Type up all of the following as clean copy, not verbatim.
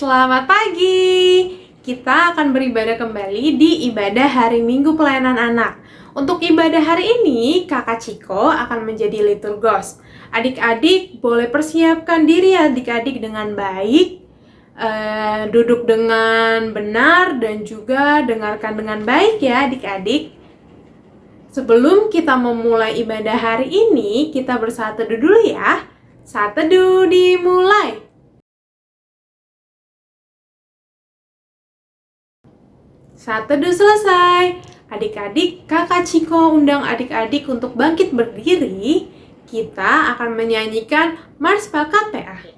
Selamat pagi. Kita akan beribadah kembali di ibadah hari Minggu Pelayanan Anak. Untuk ibadah hari ini, Kakak Ciko akan menjadi liturgos. Adik-adik boleh persiapkan diri adik-adik dengan baik, duduk dengan benar dan juga dengarkan dengan baik ya adik-adik. Sebelum kita memulai ibadah hari ini, kita bersatu dulu ya. Saat teduh dimulai. Saat teduh selesai, adik-adik, Kakak Ciko undang adik-adik untuk bangkit berdiri. Kita akan menyanyikan Mars KPA.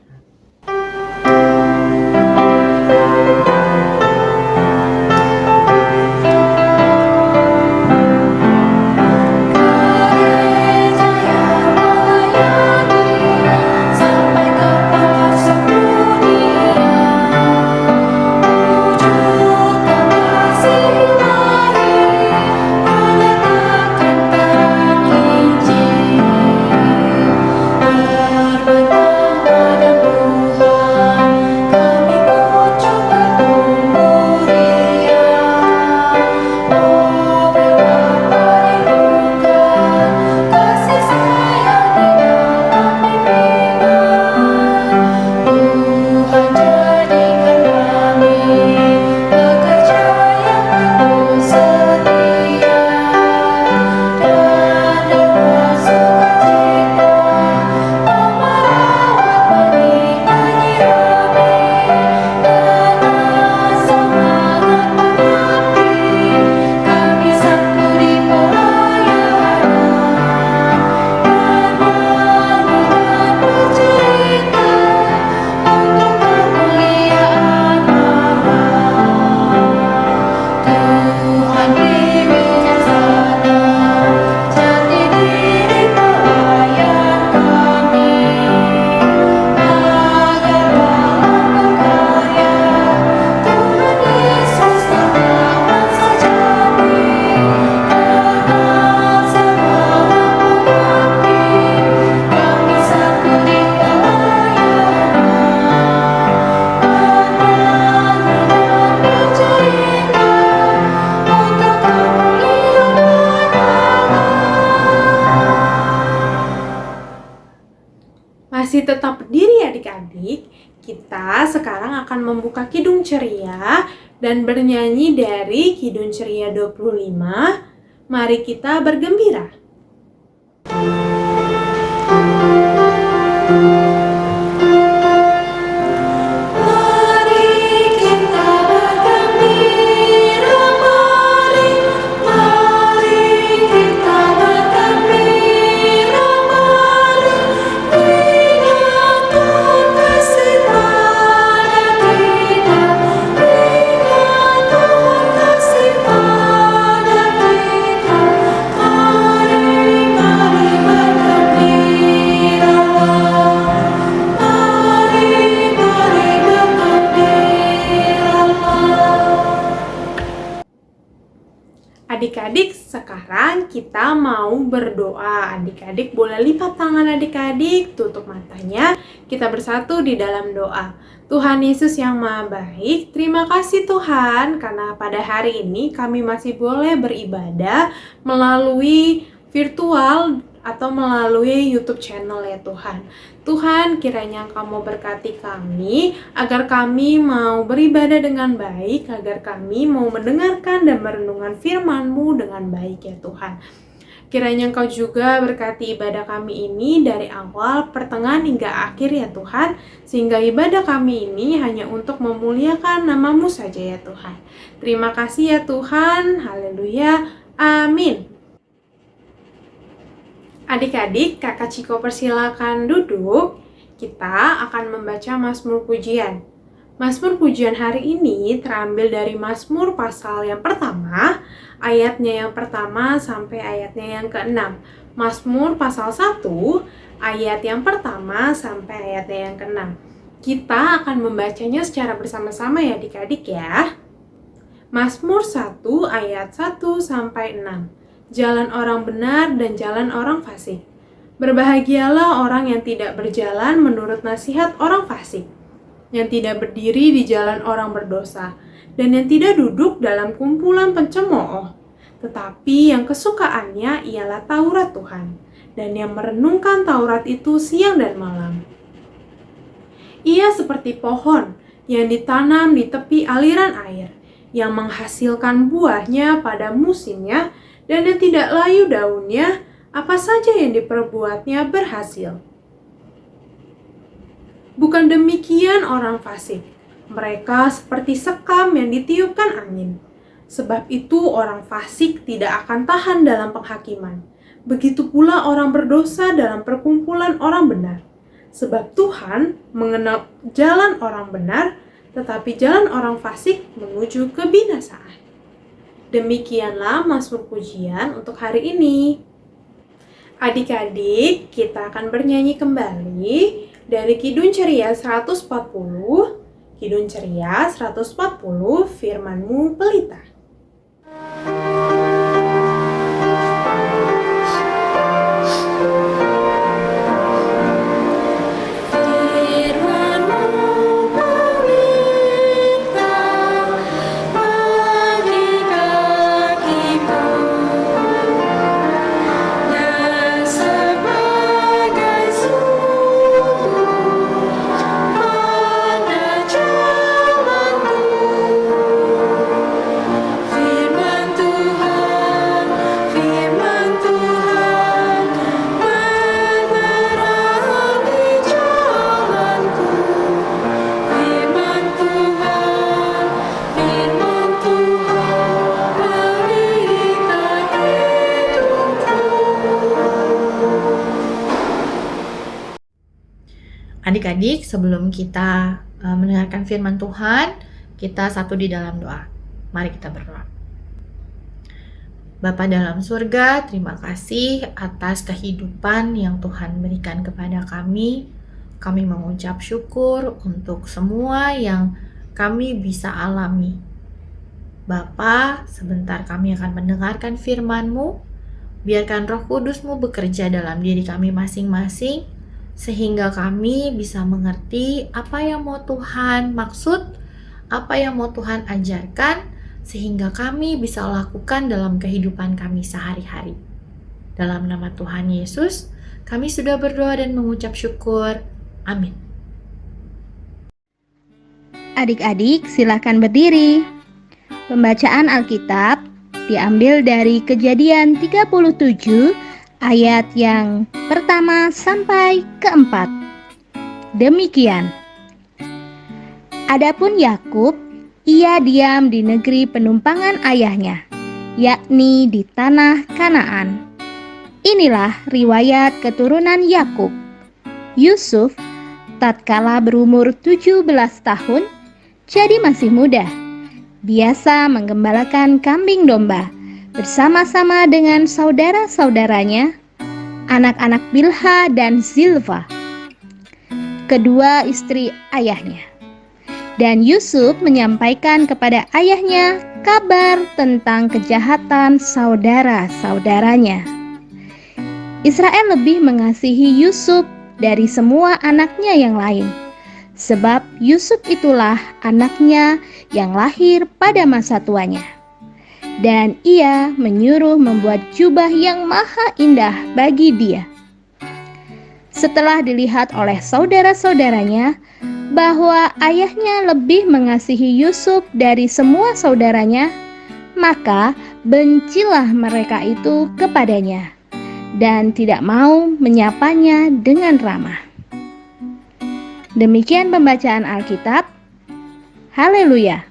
Masih tetap berdiri adik-adik, kita sekarang akan membuka Kidung Ceria dan bernyanyi dari Kidung Ceria 25. Mari kita bergembira. Adik-adik, sekarang kita mau berdoa. Adik-adik boleh lipat tangan adik-adik, tutup matanya. Kita bersatu di dalam doa. Tuhan Yesus yang Maha Baik, terima kasih Tuhan karena pada hari ini kami masih boleh beribadah melalui virtual atau melalui YouTube channel ya Tuhan. Tuhan, kiranya Engkau mau berkati kami agar kami mau beribadah dengan baik, agar kami mau mendengarkan dan merenungkan firman-Mu dengan baik ya Tuhan. Kiranya Engkau juga berkati ibadah kami ini dari awal, pertengahan hingga akhir ya Tuhan, sehingga ibadah kami ini hanya untuk memuliakan nama-Mu saja ya Tuhan. Terima kasih ya Tuhan, haleluya, amin. Adik-adik, Kakak Ciko persilakan duduk. Kita akan membaca Mazmur Pujian. Mazmur Pujian hari ini terambil dari Mazmur pasal yang pertama, ayatnya yang pertama sampai ayatnya yang ke-6. Mazmur pasal 1, ayat yang pertama sampai ayatnya yang ke-6. Kita akan membacanya secara bersama-sama ya adik-adik ya. Mazmur 1 ayat 1 sampai 6. Jalan orang benar dan jalan orang fasik. Berbahagialah orang yang tidak berjalan menurut nasihat orang fasik, yang tidak berdiri di jalan orang berdosa, dan yang tidak duduk dalam kumpulan pencemooh, tetapi yang kesukaannya ialah Taurat Tuhan, dan yang merenungkan Taurat itu siang dan malam. Ia seperti pohon yang ditanam di tepi aliran air, yang menghasilkan buahnya pada musimnya, dan yang tidak layu daunnya, apa saja yang diperbuatnya berhasil. Bukan demikian orang fasik, mereka seperti sekam yang ditiupkan angin. Sebab itu orang fasik tidak akan tahan dalam penghakiman. Begitu pula orang berdosa dalam perkumpulan orang benar. Sebab Tuhan mengenal jalan orang benar, tetapi jalan orang fasik menuju kebinasaan. Demikianlah Mazmur pujian untuk hari ini. Adik-adik, kita akan bernyanyi kembali dari Kidung Ceria 140, Kidung Ceria 140, Firman-Mu Pelita. Adik-adik, sebelum kita mendengarkan firman Tuhan, kita satu di dalam doa. Mari kita berdoa. Bapa dalam surga, terima kasih atas kehidupan yang Tuhan berikan kepada kami. Kami mengucap syukur untuk semua yang kami bisa alami. Bapa, sebentar kami akan mendengarkan firman-Mu. Biarkan Roh Kudus-Mu bekerja dalam diri kami masing-masing, sehingga kami bisa mengerti apa yang mau Tuhan maksud, apa yang mau Tuhan ajarkan, sehingga kami bisa lakukan dalam kehidupan kami sehari-hari. Dalam nama Tuhan Yesus, kami sudah berdoa dan mengucap syukur. Amin. Adik-adik, silakan berdiri. Pembacaan Alkitab diambil dari Kejadian 37 ayat yang pertama sampai keempat. Demikian. Adapun Yakub, ia diam di negeri penumpangan ayahnya, yakni di tanah Kanaan. Inilah riwayat keturunan Yakub. Yusuf tatkala berumur 17 tahun, jadi masih muda, biasa menggembalakan kambing domba bersama-sama dengan saudara-saudaranya, anak-anak Bilha dan Zilfa, kedua istri ayahnya. Dan Yusuf menyampaikan kepada ayahnya kabar tentang kejahatan saudara-saudaranya. Israel lebih mengasihi Yusuf dari semua anaknya yang lain, sebab Yusuf itulah anaknya yang lahir pada masa tuanya. Dan ia menyuruh membuat jubah yang maha indah bagi dia. Setelah dilihat oleh saudara-saudaranya bahwa ayahnya lebih mengasihi Yusuf dari semua saudaranya, maka bencilah mereka itu kepadanya dan tidak mau menyapanya dengan ramah. Demikian pembacaan Alkitab. Haleluya.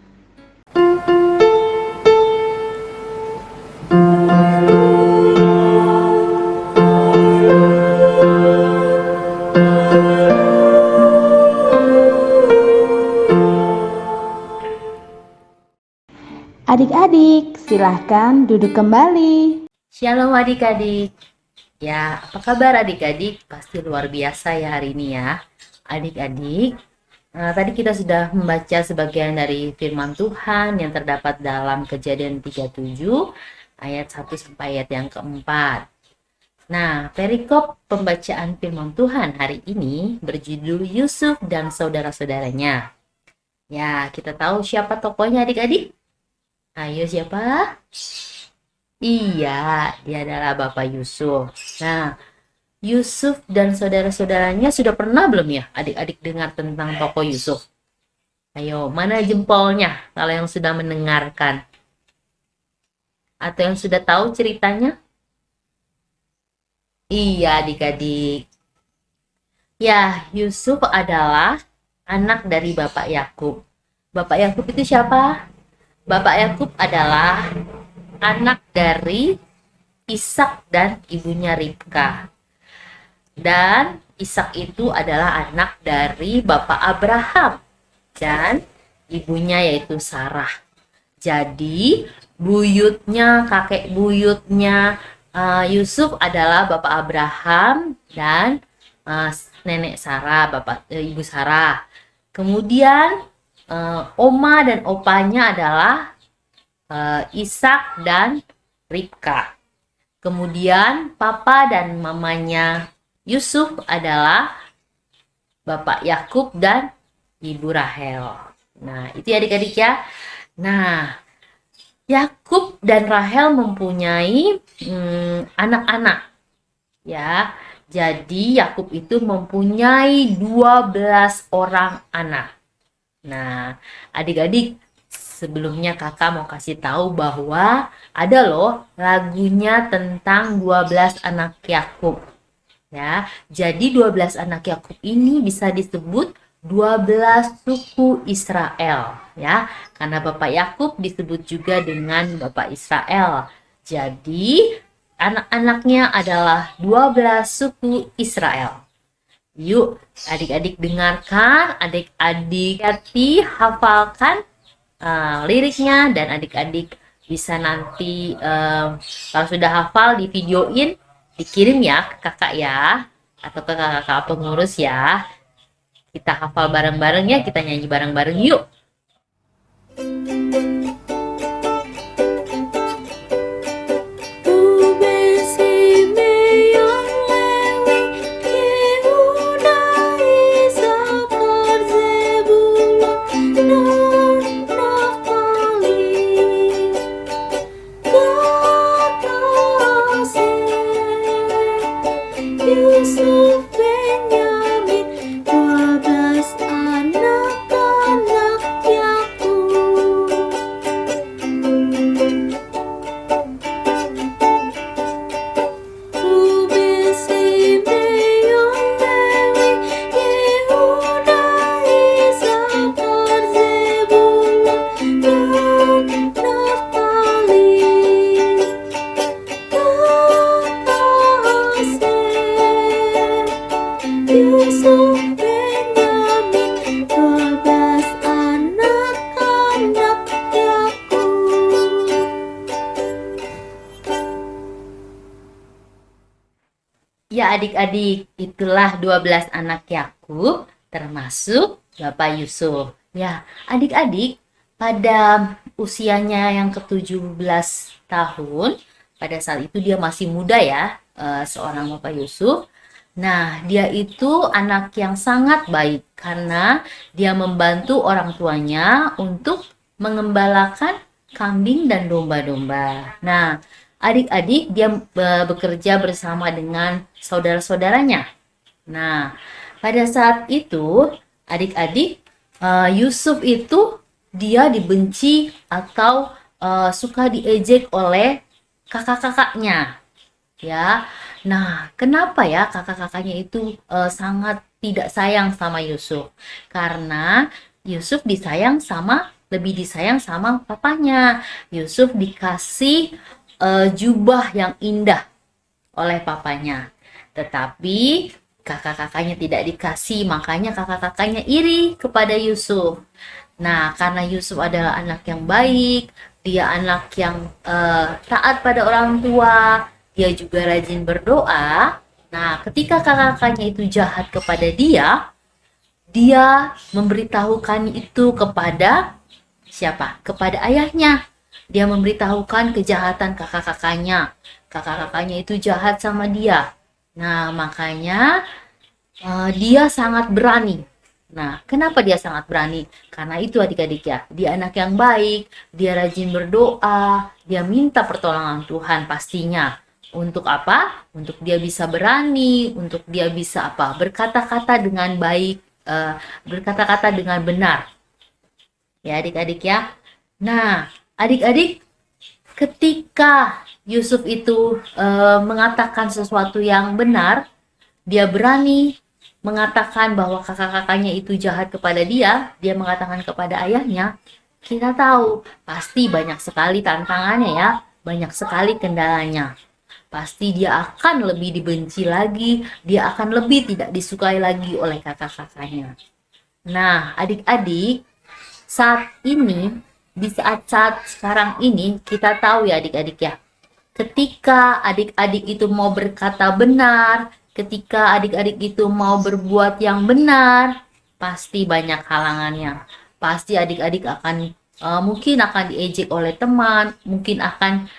Adik-adik, silahkan duduk kembali. Shalom adik-adik. Ya, apa kabar adik-adik? Pasti luar biasa ya hari ini ya. Adik-adik, tadi kita sudah membaca sebagian dari firman Tuhan yang terdapat dalam Kejadian 37 ayat 1 sampai ayat yang keempat. Nah, perikop pembacaan firman Tuhan hari ini berjudul Yusuf dan saudara-saudaranya. Ya, kita tahu siapa tokohnya adik-adik? Ayo siapa? Iya, dia adalah Bapak Yusuf. Nah, Yusuf dan saudara-saudaranya sudah pernah belum ya adik-adik dengar tentang tokoh Yusuf? Ayo, mana jempolnya kalau yang sudah mendengarkan? Atau yang sudah tahu ceritanya? Iya, adik-adik. Ya, Yusuf adalah anak dari Bapak Yakub. Bapak Yakub itu siapa? Bapak Yakub adalah anak dari Ishak dan ibunya Ribka. Dan Ishak itu adalah anak dari Bapak Abraham dan ibunya yaitu Sarah. Jadi kakek buyutnya Yusuf adalah Bapak Abraham dan nenek Sarah, ibu Sarah. Kemudian oma dan opanya adalah Ishak dan Ribka. Kemudian papa dan mamanya Yusuf adalah Bapak Yakub dan Ibu Rahel. Nah, itu ya adik-adik ya. Nah, Yakub dan Rahel mempunyai anak-anak. Ya, jadi Yakub itu mempunyai 12 orang anak. Nah, adik-adik, sebelumnya kakak mau kasih tahu bahwa ada loh lagunya tentang 12 anak Yakub. Ya, jadi 12 anak Yakub ini bisa disebut 12 suku Israel, ya. Karena Bapak Yakub disebut juga dengan Bapak Israel. Jadi, anak-anaknya adalah 12 suku Israel. Yuk, adik-adik dengarkan, adik-adik hafalkan liriknya, dan adik-adik bisa nanti kalau sudah hafal di videoin, dikirim ya ke kakak ya, atau ke kakak pengurus ya. Kita hafal bareng-bareng ya, kita nyanyi bareng-bareng yuk. Yusuf Benyamin, 12 anak-anak Yakub. Ruben, Simeon, Lewi, Yehuda, Isakar, Zebulon, dan Naftali. Yusuf Benyamin, 12 anak-anak Yakub. Ya adik-adik, itulah 12 anak Yakub termasuk Bapak Yusuf. Ya, adik-adik, pada usianya yang ke-17 tahun, pada saat itu dia masih muda ya, seorang Bapak Yusuf. Nah, dia itu anak yang sangat baik karena dia membantu orang tuanya untuk mengembalakan kambing dan domba-domba. Nah, adik-adik dia bekerja bersama dengan saudara-saudaranya. Nah, pada saat itu adik-adik Yusuf itu dia dibenci atau suka diejek oleh kakak-kakaknya. Ya, nah kenapa ya kakak-kakaknya itu sangat tidak sayang sama Yusuf? Karena Yusuf lebih disayang sama papanya. Yusuf dikasih jubah yang indah oleh papanya. Tetapi kakak-kakaknya tidak dikasih, makanya kakak-kakaknya iri kepada Yusuf. Nah, karena Yusuf adalah anak yang baik, dia anak yang taat pada orang tua, dia juga rajin berdoa. Nah, ketika kakak-kakaknya itu jahat kepada dia memberitahukan itu kepada siapa? Kepada ayahnya. Dia memberitahukan kejahatan kakak-kakaknya. Kakak-kakaknya itu jahat sama dia. Nah, makanya dia sangat berani Nah, kenapa dia sangat berani? Karena itu adik-adik ya, dia anak yang baik, dia rajin berdoa, dia minta pertolongan Tuhan pastinya. Untuk apa? Untuk dia bisa berani, untuk dia bisa apa? Berkata-kata dengan baik, berkata-kata dengan benar. Ya adik-adik ya. Nah, adik-adik, ketika Yusuf itu mengatakan sesuatu yang benar, dia berani mengatakan bahwa kakak-kakaknya itu jahat kepada dia mengatakan kepada ayahnya, kita tahu pasti banyak sekali tantangannya ya, banyak sekali kendalanya. Pasti dia akan lebih dibenci lagi, dia akan lebih tidak disukai lagi oleh kakak-kakaknya. Nah, adik-adik, saat ini, di saat-saat sekarang ini, kita tahu ya adik-adik ya, ketika adik-adik itu mau berkata benar, ketika adik-adik itu mau berbuat yang benar, pasti banyak halangannya. Pasti adik-adik akan mungkin akan diejek oleh teman, mungkin akan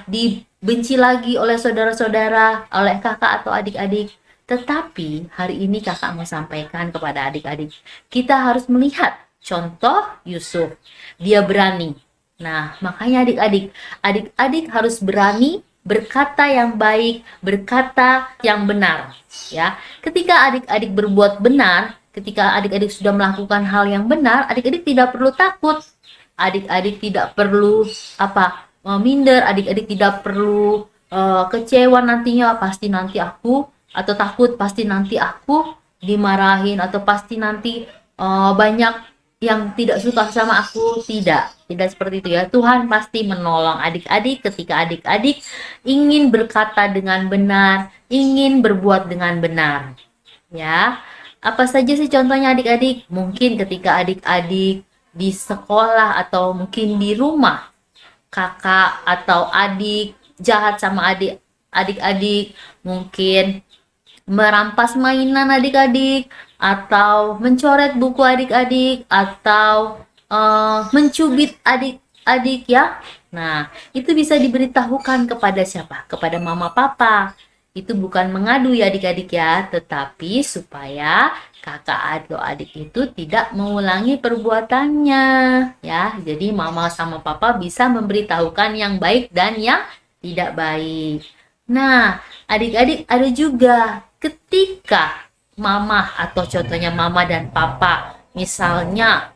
dibenci lagi oleh saudara-saudara, oleh kakak atau adik-adik. Tetapi hari ini kakak mau sampaikan kepada adik-adik, kita harus melihat contoh Yusuf. Dia berani. Nah, makanya adik-adik harus berani berkata yang baik, berkata yang benar, ya. Ketika adik-adik berbuat benar, ketika adik-adik sudah melakukan hal yang benar, adik-adik tidak perlu takut. Adik-adik tidak perlu minder, adik-adik tidak perlu kecewa nantinya, pasti nanti aku, atau takut pasti nanti aku dimarahin, atau pasti nanti banyak yang tidak suka sama aku. Tidak seperti itu ya. Tuhan pasti menolong adik-adik ketika adik-adik ingin berkata dengan benar, ingin berbuat dengan benar. Ya, apa saja sih contohnya adik-adik? Mungkin ketika adik-adik di sekolah atau mungkin di rumah, kakak atau adik jahat sama adik-adik, mungkin merampas mainan adik-adik, atau mencoret buku adik-adik, atau mencubit adik-adik ya. Nah, itu bisa diberitahukan kepada siapa? Kepada mama papa. Itu bukan mengadu ya adik-adik ya, tetapi supaya kakak atau adik itu tidak mengulangi perbuatannya ya. Jadi mama sama papa bisa memberitahukan yang baik dan yang tidak baik. Nah, adik-adik ada juga ketika mama atau contohnya mama dan papa, misalnya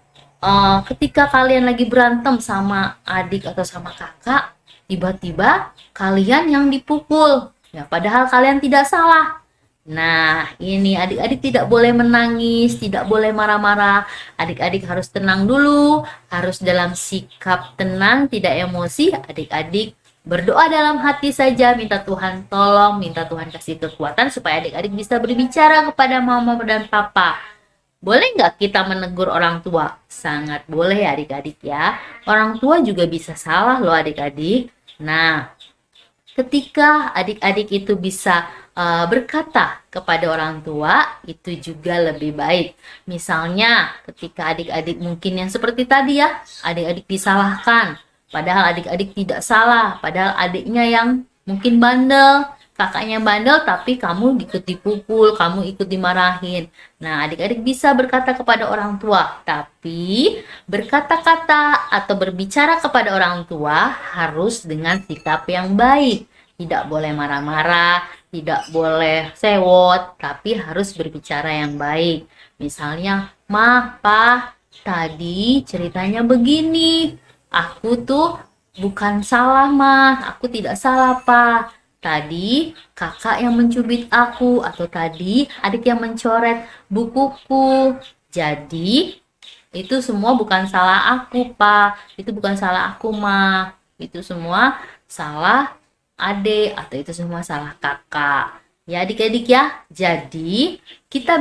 ketika kalian lagi berantem sama adik atau sama kakak, tiba-tiba kalian yang dipukul. Ya, padahal kalian tidak salah. Nah, ini adik-adik tidak boleh menangis, tidak boleh marah-marah. Adik-adik harus tenang dulu, harus dalam sikap tenang, tidak emosi. Adik-adik berdoa dalam hati saja, minta Tuhan tolong, minta Tuhan kasih kekuatan supaya adik-adik bisa berbicara kepada mama dan papa. Boleh nggak kita menegur orang tua? Sangat boleh ya adik-adik ya. Orang tua juga bisa salah loh adik-adik. Nah, ketika adik-adik itu bisa berkata kepada orang tua, itu juga lebih baik. Misalnya ketika adik-adik mungkin yang seperti tadi ya, adik-adik disalahkan, padahal adik-adik tidak salah, padahal adiknya yang mungkin bandel, kakaknya bandel, tapi kamu ikut dipukul, kamu ikut dimarahin. Nah, adik-adik bisa berkata kepada orang tua, tapi berkata-kata atau berbicara kepada orang tua harus dengan sikap yang baik. Tidak boleh marah-marah, tidak boleh sewot, tapi harus berbicara yang baik. Misalnya, Ma, Pa, tadi ceritanya begini. Aku tuh bukan salah, Ma. Aku tidak salah, Pa. Tadi kakak yang mencubit aku, atau tadi adik yang mencoret bukuku. Jadi, itu semua bukan salah aku, Pa. Itu bukan salah aku, Ma. Itu semua salah adik, atau itu semua salah kakak. Ya adik-adik ya. Jadi kita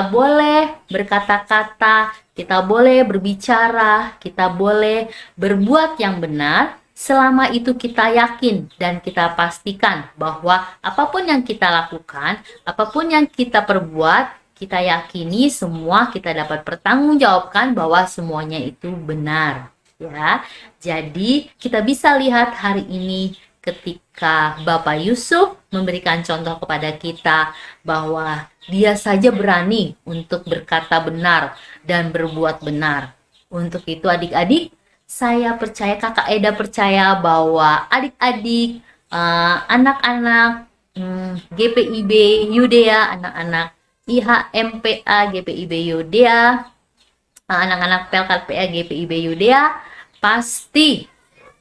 boleh berkata-kata, kita boleh berbicara, kita boleh berbuat yang benar selama itu kita yakin dan kita pastikan bahwa apapun yang kita lakukan, apapun yang kita perbuat, kita yakini semua kita dapat pertanggungjawabkan bahwa semuanya itu benar. Ya, jadi kita bisa lihat hari ini ketika Bapak Yusuf memberikan contoh kepada kita bahwa dia saja berani untuk berkata benar dan berbuat benar. Untuk itu adik-adik, saya percaya, Kakak Eda percaya bahwa adik-adik, anak-anak GPIB Yudea, anak-anak IHMPA GPIB Yudea, anak-anak PLKPA GPIB Yudea pasti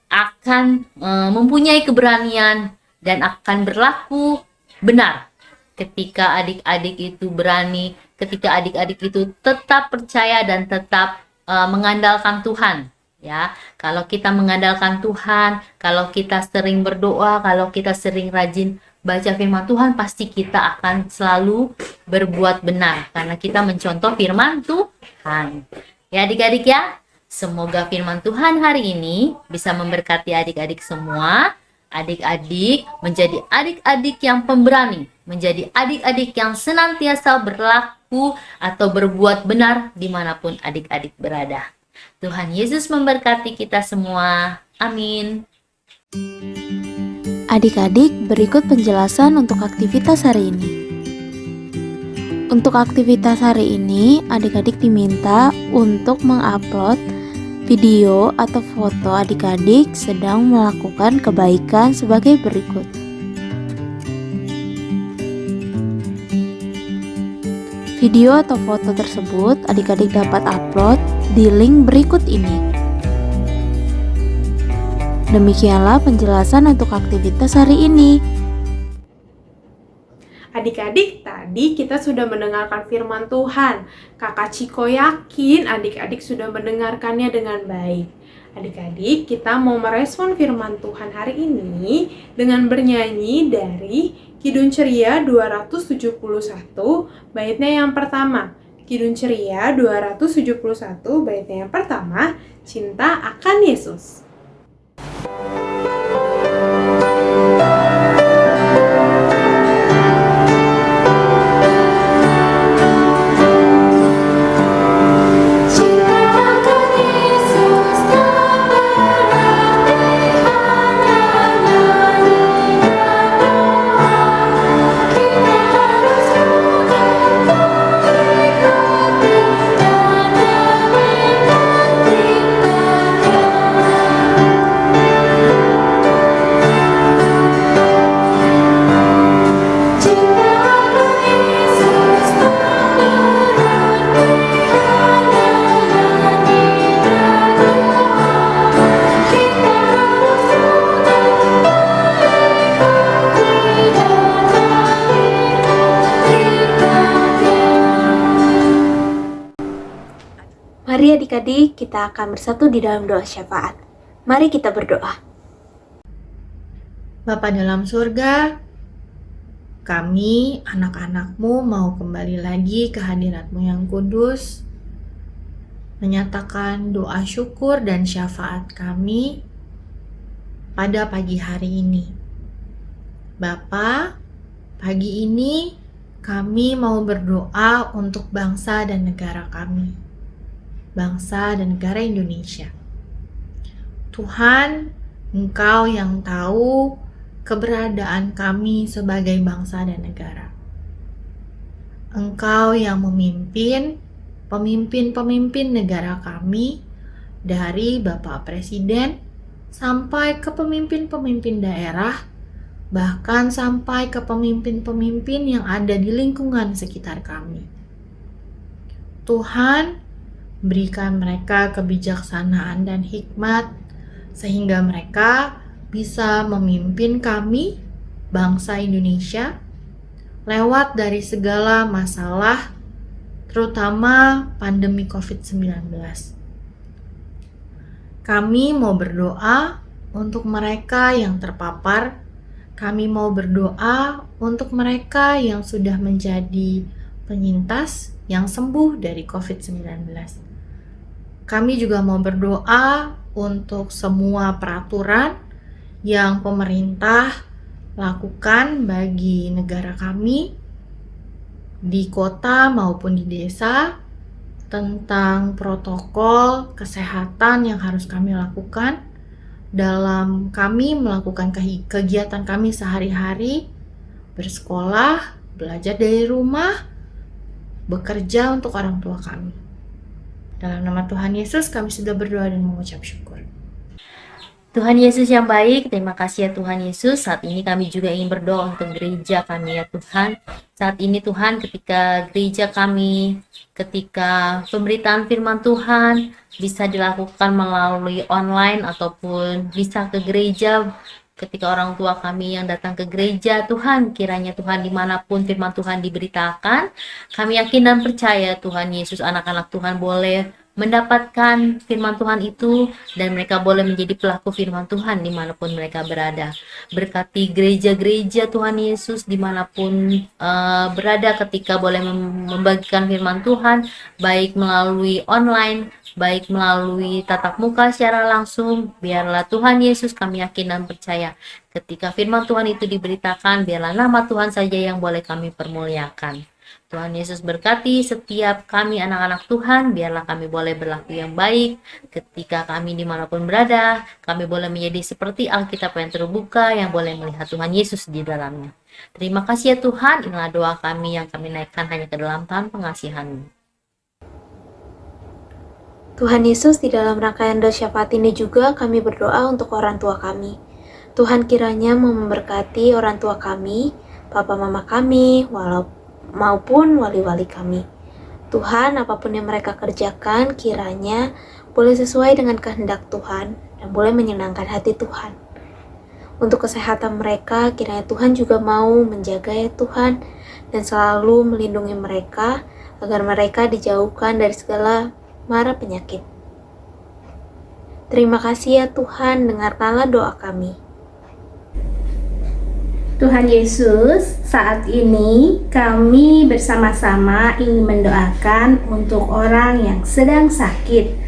akan mempunyai keberanian dan akan berlaku benar ketika adik-adik itu berani, ketika adik-adik itu tetap percaya dan tetap mengandalkan Tuhan. Ya, kalau kita mengandalkan Tuhan, kalau kita sering berdoa, kalau kita sering rajin baca firman Tuhan, pasti kita akan selalu berbuat benar karena kita mencontoh firman Tuhan. Ya adik-adik ya, semoga firman Tuhan hari ini bisa memberkati adik-adik semua. Adik-adik menjadi adik-adik yang pemberani, menjadi adik-adik yang senantiasa berlaku atau berbuat benar dimanapun adik-adik berada. Tuhan Yesus memberkati kita semua. Amin. Adik-adik, berikut penjelasan untuk aktivitas hari ini. Untuk aktivitas hari ini, adik-adik diminta untuk mengupload video atau foto adik-adik sedang melakukan kebaikan sebagai berikut. Video atau foto tersebut adik-adik dapat upload di link berikut ini. Demikianlah penjelasan untuk aktivitas hari ini. Adik-adik, tadi kita sudah mendengarkan firman Tuhan. Kakak Ciko yakin adik-adik sudah mendengarkannya dengan baik. Adik-adik, kita mau merespon firman Tuhan hari ini dengan bernyanyi dari Kidung Ceria 271, baitnya yang pertama. Kidung Ceria 271, baitnya yang pertama, Cinta akan Yesus. Mari adik-adik, kita akan bersatu di dalam doa syafaat. Mari kita berdoa. Bapa dalam surga, kami anak-anakmu mau kembali lagi ke hadiratmu yang kudus, menyatakan doa syukur dan syafaat kami pada pagi hari ini. Bapa, pagi ini kami mau berdoa untuk bangsa dan negara kami, bangsa dan negara Indonesia. Tuhan, Engkau yang tahu keberadaan kami sebagai bangsa dan negara. Engkau yang memimpin pemimpin-pemimpin negara kami, dari Bapak Presiden sampai ke pemimpin-pemimpin daerah, bahkan sampai ke pemimpin-pemimpin yang ada di lingkungan sekitar kami. Tuhan, berikan mereka kebijaksanaan dan hikmat sehingga mereka bisa memimpin kami, bangsa Indonesia, lewat dari segala masalah, terutama pandemi COVID-19. Kami mau berdoa untuk mereka yang terpapar. Kami mau berdoa untuk mereka yang sudah menjadi penyintas yang sembuh dari COVID-19. Kami juga mau berdoa untuk semua peraturan yang pemerintah lakukan bagi negara kami di kota maupun di desa tentang protokol kesehatan yang harus kami lakukan, dalam kami melakukan kegiatan kami sehari-hari, bersekolah, belajar dari rumah, bekerja untuk orang tua kami. Dalam nama Tuhan Yesus kami sudah berdoa dan mengucap syukur. Tuhan Yesus yang baik, terima kasih ya Tuhan Yesus. Saat ini kami juga ingin berdoa untuk gereja kami ya Tuhan. Saat ini Tuhan, ketika gereja kami, ketika pemberitaan firman Tuhan bisa dilakukan melalui online ataupun bisa ke gereja, ketika orang tua kami yang datang ke gereja, Tuhan, kiranya Tuhan dimanapun firman Tuhan diberitakan, kami yakin dan percaya Tuhan Yesus, anak-anak Tuhan boleh mendapatkan firman Tuhan itu dan mereka boleh menjadi pelaku firman Tuhan dimanapun mereka berada. Berkati gereja-gereja Tuhan Yesus dimanapun berada ketika boleh membagikan firman Tuhan, baik melalui online, baik melalui tatap muka secara langsung. Biarlah Tuhan Yesus, kami yakin dan percaya ketika firman Tuhan itu diberitakan, biarlah nama Tuhan saja yang boleh kami permuliakan. Tuhan Yesus berkati setiap kami anak-anak Tuhan, biarlah kami boleh berlaku yang baik ketika kami dimanapun berada, kami boleh menjadi seperti Alkitab yang terbuka yang boleh melihat Tuhan Yesus di dalamnya. Terima kasih ya Tuhan, inilah doa kami yang kami naikkan hanya ke dalam Tuhan pengasihan-Mu. Tuhan Yesus, di dalam rangkaian doa syafaat ini juga kami berdoa untuk orang tua kami. Tuhan kiranya memberkati orang tua kami, papa mama kami, maupun wali-wali kami. Tuhan, apapun yang mereka kerjakan kiranya boleh sesuai dengan kehendak Tuhan dan boleh menyenangkan hati Tuhan. Untuk kesehatan mereka, kiranya Tuhan juga mau menjaga ya Tuhan dan selalu melindungi mereka agar mereka dijauhkan dari segala mara penyakit. Terima kasih ya Tuhan, dengarkanlah doa kami. Tuhan Yesus, saat ini kami bersama-sama ingin mendoakan untuk orang yang sedang sakit,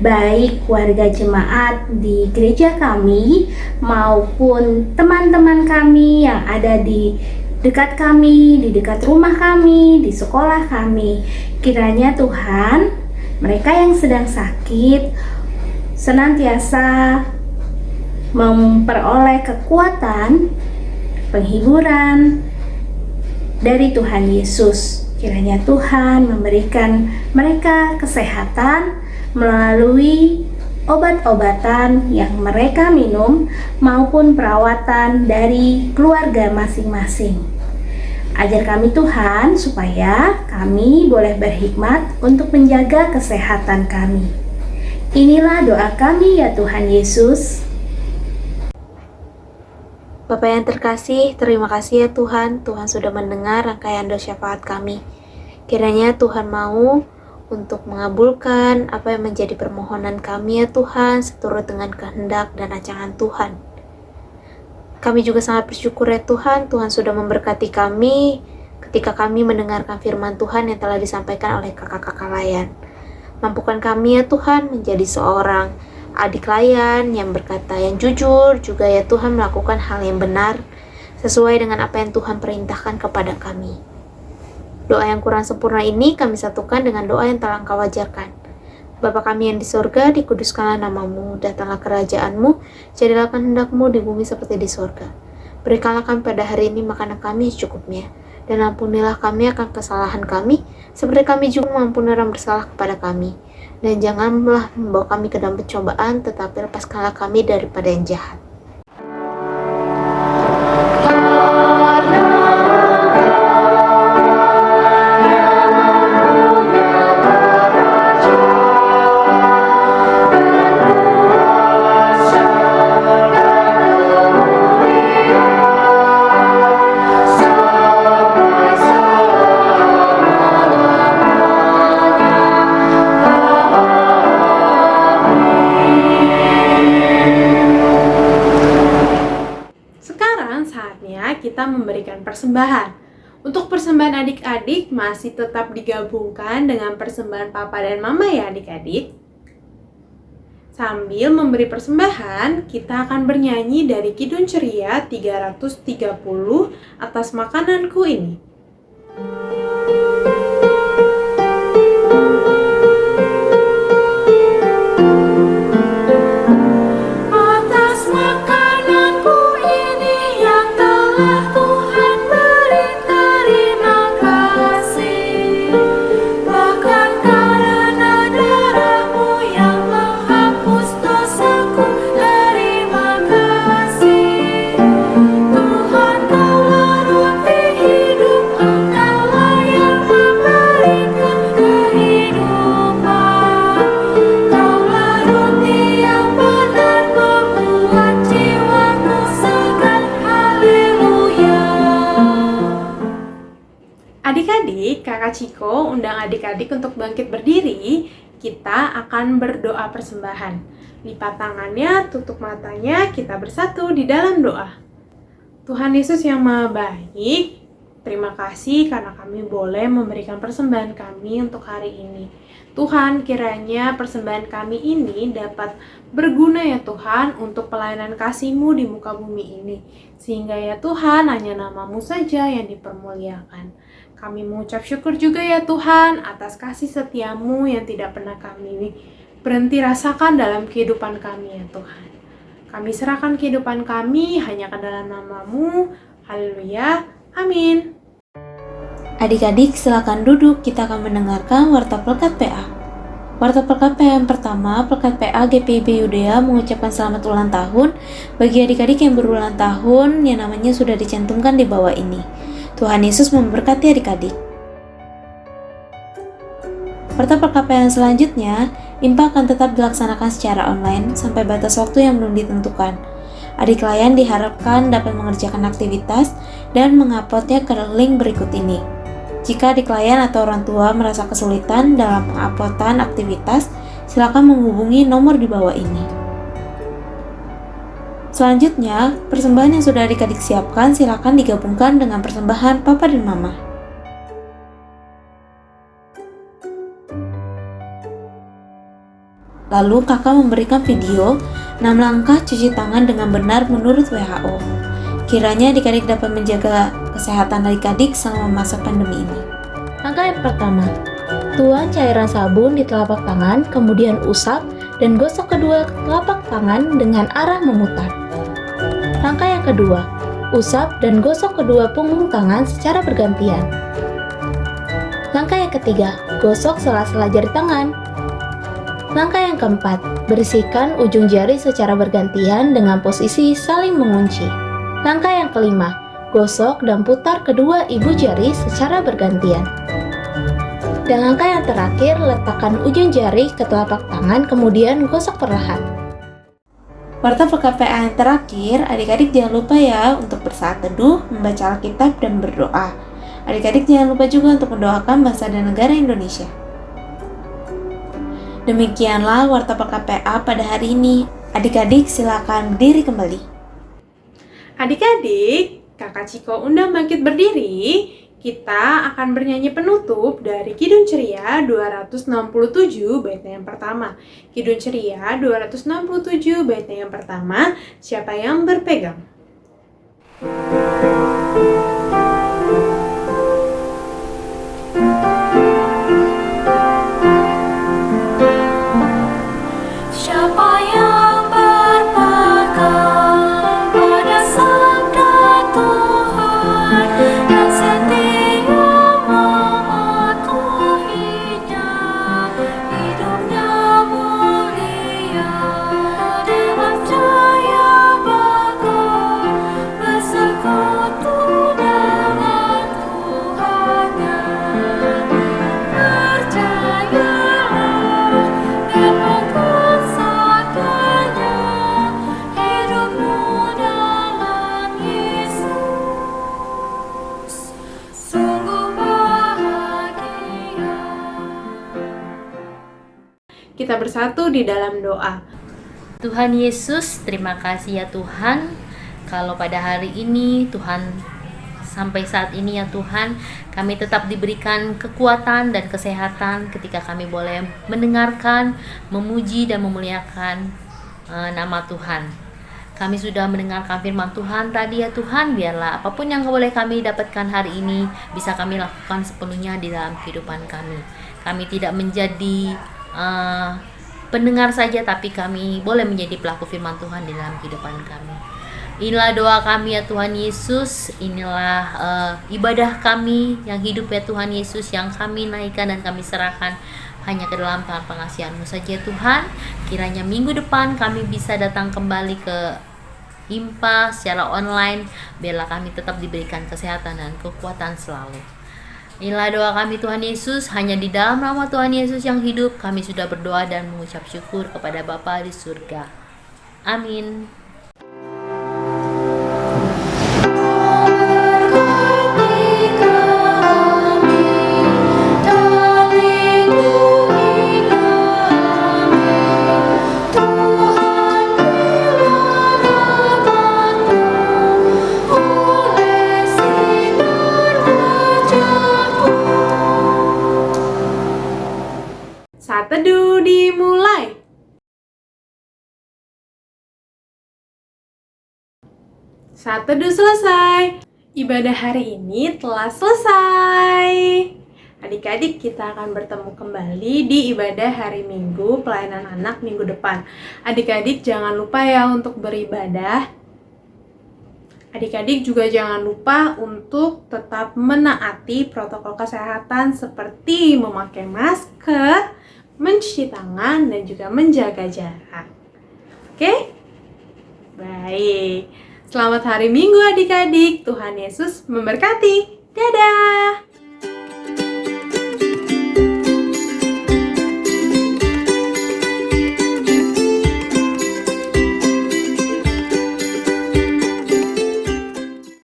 baik warga jemaat di gereja kami maupun teman-teman kami yang ada di dekat kami, di dekat rumah kami, di sekolah kami. Kiranya Tuhan, mereka yang sedang sakit senantiasa memperoleh kekuatan, penghiburan dari Tuhan Yesus. Kiranya Tuhan memberikan mereka kesehatan melalui obat-obatan yang mereka minum maupun perawatan dari keluarga masing-masing. Ajar kami Tuhan supaya kami boleh berhikmat untuk menjaga kesehatan kami. Inilah doa kami ya Tuhan Yesus. Bapak yang terkasih, terima kasih ya Tuhan. Tuhan sudah mendengar rangkaian doa syafaat kami. Kiranya Tuhan mau untuk mengabulkan apa yang menjadi permohonan kami ya Tuhan, seturut dengan kehendak dan rancangan Tuhan. Kami juga sangat bersyukur ya Tuhan, Tuhan sudah memberkati kami ketika kami mendengarkan firman Tuhan yang telah disampaikan oleh kakak-kakak layan. Mampukan kami ya Tuhan menjadi seorang adik layan yang berkata yang jujur, juga ya Tuhan melakukan hal yang benar sesuai dengan apa yang Tuhan perintahkan kepada kami. Doa yang kurang sempurna ini kami satukan dengan doa yang telah Engkau ajarkan. Bapa kami yang di sorga, dikuduskanlah namamu, datanglah kerajaan-Mu, jadilah kehendak-Mu di bumi seperti di sorga. Berikanlah kami pada hari ini makanan kami secukupnya, dan ampunilah kami akan kesalahan kami, seperti kami juga mengampuni orang bersalah kepada kami. Dan janganlah membawa kami ke dalam pencobaan, tetapi lepaskanlah kami daripada yang jahat. Kita memberikan persembahan. Untuk persembahan adik-adik masih tetap digabungkan dengan persembahan papa dan mama ya adik-adik. Sambil memberi persembahan, kita akan bernyanyi dari Kidung Ceria 330 atas makananku ini. Mata Adik-adik, Kakak Ciko undang adik-adik untuk bangkit berdiri. Kita akan berdoa persembahan. Lipat tangannya, tutup matanya, kita bersatu di dalam doa. Tuhan Yesus yang Maha Baik, terima kasih karena kami boleh memberikan persembahan kami untuk hari ini. Tuhan, kiranya persembahan kami ini dapat berguna ya Tuhan untuk pelayanan kasih-Mu di muka bumi ini. Sehingga ya Tuhan, hanya nama-Mu saja yang dipermuliakan. Kami mengucap syukur juga ya Tuhan atas kasih setia-Mu yang tidak pernah kami berhenti rasakan dalam kehidupan kami ya Tuhan. Kami serahkan kehidupan kami hanya ke dalam nama-Mu. Haleluya. Amin. Adik-adik, silakan duduk. Kita akan mendengarkan Warta Pelekat PA. Warta Pelekat PA yang pertama, Pelekat PA GPIB Yudea mengucapkan selamat ulang tahun bagi adik-adik yang berulang tahun yang namanya sudah dicantumkan di bawah ini. Tuhan Yesus memberkati adik-adik. Warta Pelekat PA yang selanjutnya, IMPA akan tetap dilaksanakan secara online sampai batas waktu yang belum ditentukan. Adik klien diharapkan dapat mengerjakan aktivitas dan menguploadnya ke link berikut ini. Jika adik klien atau orang tua merasa kesulitan dalam penguploadan aktivitas, silakan menghubungi nomor di bawah ini. Selanjutnya, persembahan yang sudah adik-adik siapkan silakan digabungkan dengan persembahan Papa dan Mama. Lalu kakak memberikan video 6 langkah cuci tangan dengan benar menurut WHO. Kiranya adik-adik dapat menjaga kesehatan adik-adik selama masa pandemi ini. Langkah yang pertama, tuang cairan sabun di telapak tangan, kemudian usap dan gosok kedua telapak tangan dengan arah memutar. Langkah yang kedua, usap dan gosok kedua punggung tangan secara bergantian. Langkah yang ketiga, gosok sela-sela jari tangan. Langkah yang keempat, bersihkan ujung jari secara bergantian dengan posisi saling mengunci. Langkah yang kelima, gosok dan putar kedua ibu jari secara bergantian. Dan langkah yang terakhir, letakkan ujung jari ke telapak tangan kemudian gosok perlahan. Warta Pelekat PA yang terakhir, adik-adik jangan lupa ya untuk bersaat teduh, membaca Alkitab dan berdoa. Adik-adik jangan lupa juga untuk mendoakan bangsa dan negara Indonesia. Demikianlah Warta Pelekat PA pada hari ini. Adik-adik silakan berdiri kembali. Adik-adik, Kakak Ciko undang bangkit berdiri. Kita akan bernyanyi penutup dari Kidung Ceria 267 baitnya yang pertama. Kidung Ceria 267 baitnya yang pertama, siapa yang berpegang? Siapa yang berpegang pada sabda Tuhan dan setia mematuhinya, hidupnya mulia dalam cahaya bagus, bersekutu dengan Tuhannya. Percayalah dan pegang sabdanya, hidupmu dalam Yesus sungguh bahagia. Kita bersatu di dalam doa. Tuhan Yesus, terima kasih ya Tuhan, kalau pada hari ini Tuhan, sampai saat ini ya Tuhan, kami tetap diberikan kekuatan dan kesehatan ketika kami boleh mendengarkan, memuji dan memuliakan nama Tuhan. Kami sudah mendengarkan firman Tuhan tadi ya Tuhan, biarlah apapun yang boleh kami dapatkan hari ini bisa kami lakukan sepenuhnya di dalam kehidupan kami. Kami tidak menjadi pendengar saja, tapi kami boleh menjadi pelaku firman Tuhan di dalam kehidupan kami. Inilah doa kami ya Tuhan Yesus, inilah ibadah kami yang hidup ya Tuhan Yesus, yang kami naikkan dan kami serahkan hanya ke dalam tangan pengasihan-Mu saja Tuhan. Kiranya minggu depan kami bisa datang kembali ke IMPA secara online, biarlah kami tetap diberikan kesehatan dan kekuatan selalu. Inilah doa kami Tuhan Yesus, hanya di dalam nama Tuhan Yesus yang hidup kami sudah berdoa dan mengucap syukur kepada Bapa di surga. Amin. Berkati kami teduh dimulai. Saat teduh selesai, ibadah hari ini telah selesai. Adik-adik, kita akan bertemu kembali di ibadah hari Minggu pelayanan anak minggu depan. Adik-adik jangan lupa ya untuk beribadah. Adik-adik juga jangan lupa untuk tetap menaati protokol kesehatan seperti memakai masker, mencuci tangan, dan juga menjaga jarak. Oke? Baik. Selamat hari Minggu adik-adik. Tuhan Yesus memberkati. Dadah!